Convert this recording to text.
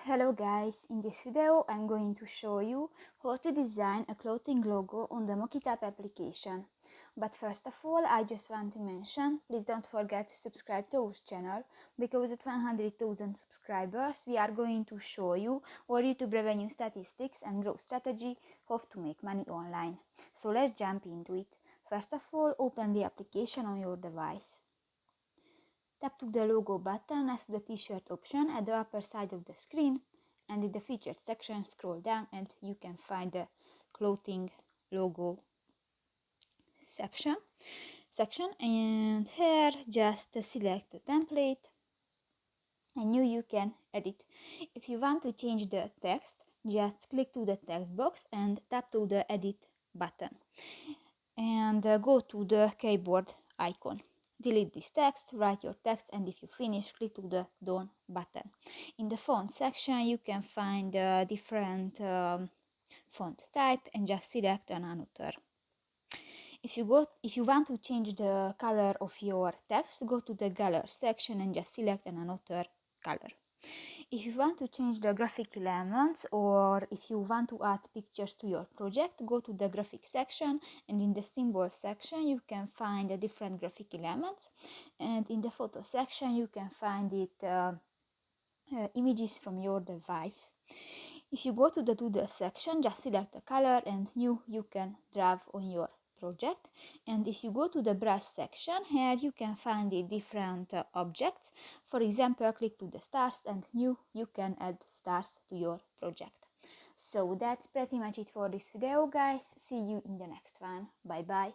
Hello guys, in this video I'm going to show you how to design a clothing logo on the Mockitup application. But first of all, I just want to mention, please don't forget to subscribe to our channel, because at 100,000 subscribers we are going to show you our YouTube revenue statistics and growth strategy, how to make money online. So let's jump into it. First of all, open the application on your device. Tap to the logo button next to the t-shirt option at the upper side of the screen, and in the featured section scroll down and you can find the clothing logo section, and here just select the template and you can edit. If you want to change the text, just click to the text box and tap to the edit button and go to the keyboard icon. Delete this text, write your text, and if you finish, click to the Done button. In the font section, you can find different font type and just select another. If you want to change the color of your text, go to the color section and just select another color. If you want to change the graphic elements, or if you want to add pictures to your project, go to the graphic section, and in the symbol section you can find the different graphic elements, and in the photo section you can find images from your device. If you go to the doodle section, just select a color and new you can draw on your project. And if you go to the brush section, here you can find the different objects. For example, click to the stars and new you can add stars to your project. So that's pretty much it for this video, guys. See you in the next one. Bye bye.